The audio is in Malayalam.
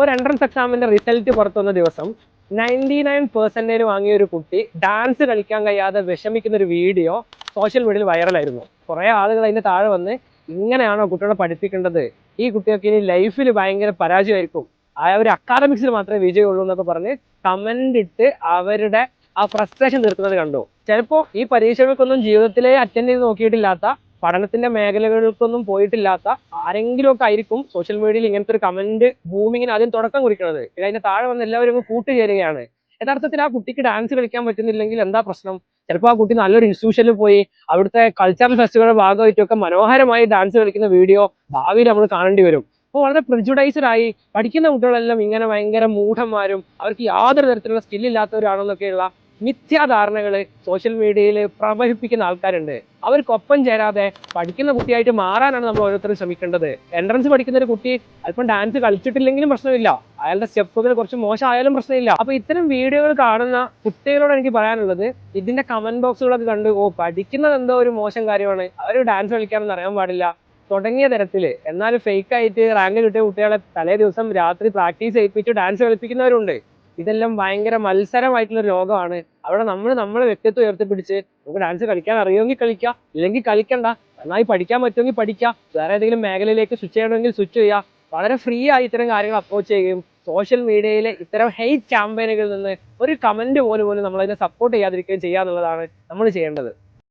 ഒരു എൻട്രൻസ് എക്സാമിന്റെ റിസൾട്ട് പുറത്തു വന്ന ദിവസം 99% വാങ്ങിയ ഒരു കുട്ടി ഡാൻസ് കളിക്കാൻ കഴിയാതെ വിഷമിക്കുന്ന ഒരു വീഡിയോ സോഷ്യൽ മീഡിയയിൽ വൈറലായിരുന്നു. കുറേ ആളുകൾ അതിന്റെ താഴെ വന്ന് ഇങ്ങനെയാണോ കുട്ടികളെ പഠിപ്പിക്കേണ്ടത്, ഈ കുട്ടികൾക്ക് ഇനി ലൈഫിൽ ഭയങ്കര പരാജയമായിരിക്കും, അവർ അക്കാഡമിക്സിൽ മാത്രമേ വിജയമുള്ളൂ എന്നൊക്കെ പറഞ്ഞ് കമന്റ് ഇട്ട് അവരുടെ ആ ഫ്രസ്ട്രേഷൻ തീർക്കുന്നത് കണ്ടു. ചിലപ്പോൾ ഈ പരീക്ഷകൾക്കൊന്നും ജീവിതത്തിലെ അറ്റൻഡ് ചെയ്ത് നോക്കിയിട്ടില്ലാത്ത, പഠനത്തിന്റെ മേഖലകൾക്കൊന്നും പോയിട്ടില്ലാത്ത ആരെങ്കിലും ഒക്കെ ആയിരിക്കും സോഷ്യൽ മീഡിയയിൽ ഇങ്ങനത്തെ ഒരു കമന്റ് ബൂമിങ്ങിന് ആദ്യം തുടക്കം കുറിക്കുന്നത്. അതിന്റെ താഴെ വന്ന് എല്ലാവരും കൂട്ടുചേരുകയാണ്. യഥാർത്ഥത്തിൽ ആ കുട്ടിക്ക് ഡാൻസ് കളിക്കാൻ പറ്റുന്നില്ലെങ്കിൽ എന്താ പ്രശ്നം? ചിലപ്പോൾ ആ കുട്ടി നല്ലൊരു ഇൻസ്റ്റിറ്റ്യൂഷനിൽ പോയി അവിടുത്തെ കൾച്ചറൽ ഫെസ്റ്റിവലുകളുടെ ഭാഗമായിട്ടൊക്കെ മനോഹരമായി ഡാൻസ് കളിക്കുന്ന വീഡിയോ ഭാവിയിൽ നമ്മൾ കാണേണ്ടി വരും. അപ്പോൾ വളരെ പ്രിജുഡൈസ്ഡ് ആയി പഠിക്കുന്ന കുട്ടികളെല്ലാം ഇങ്ങനെ ഭയങ്കര മൂഢന്മാരും അവർക്ക് യാതൊരു തരത്തിലുള്ള സ്കില്ലില്ലാത്തവരാണെന്നൊക്കെയുള്ള മിഥ്യാധാരണകൾ സോഷ്യൽ മീഡിയയിൽ പ്രവഹിപ്പിക്കുന്ന ആൾക്കാരുണ്ട്. അവർക്കൊപ്പം ചേരാതെ പഠിക്കുന്ന കുട്ടിയായിട്ട് മാറാനാണ് നമ്മൾ ഓരോരുത്തരും ശ്രമിക്കേണ്ടത്. എൻട്രൻസ് പഠിക്കുന്ന ഒരു കുട്ടി അല്പം ഡാൻസ് കളിച്ചിട്ടില്ലെങ്കിലും പ്രശ്നമില്ല, അയാളുടെ സ്റ്റെപ്പുകൾ കുറച്ച് മോശമായാലും പ്രശ്നമില്ല. അപ്പൊ ഇത്തരം വീഡിയോകൾ കാണുന്ന കുട്ടികളോട് എനിക്ക് പറയാനുള്ളത്, ഇതിന്റെ കമന്റ് ബോക്സുകളൊക്കെ കണ്ട് പഠിക്കുന്നത് എന്തോ ഒരു മോശം കാര്യമാണ്, അവർ ഡാൻസ് കളിക്കാനൊന്നും അറിയാൻ പാടില്ല തുടങ്ങിയ തരത്തില്, എന്നാൽ ഫേക്ക് ആയിട്ട് റാങ്ക് കിട്ടിയ കുട്ടികളെ തലേ ദിവസം രാത്രി പ്രാക്ടീസ് ചെയ്യിപ്പിച്ച് ഡാൻസ് കളിപ്പിക്കുന്നവരുണ്ട്. ഇതെല്ലാം ഭയങ്കര മത്സരമായിട്ടുള്ള ലോകമാണ്. അവിടെ നമ്മളെ വ്യക്തിത്വം ഉയർത്തിപ്പിടിച്ച് നമുക്ക് ഡാൻസ് കളിക്കാൻ അറിയുമെങ്കിൽ കളിക്കുക, ഇല്ലെങ്കിൽ കളിക്കണ്ട, നന്നായി പഠിക്കാൻ പറ്റുമെങ്കിൽ പഠിക്കുക, വേറെ ഏതെങ്കിലും മേഖലയിലേക്ക് സ്വിച്ച് ചെയ്യണമെങ്കിൽ സ്വിച്ച് ചെയ്യുക. വളരെ ഫ്രീ ആയി ഇത്തരം കാര്യങ്ങൾ അപ്രോച്ച് ചെയ്യുകയും സോഷ്യൽ മീഡിയയിലെ ഇത്തരം ഹെയ്റ്റ് ക്യാമ്പയിനുകളിൽ നിന്ന് ഒരു കമന്റ് പോലും നമ്മളതിനെ സപ്പോർട്ട് ചെയ്യാതിരിക്കുകയും ചെയ്യുക എന്നുള്ളതാണ് നമ്മൾ ചെയ്യേണ്ടത്.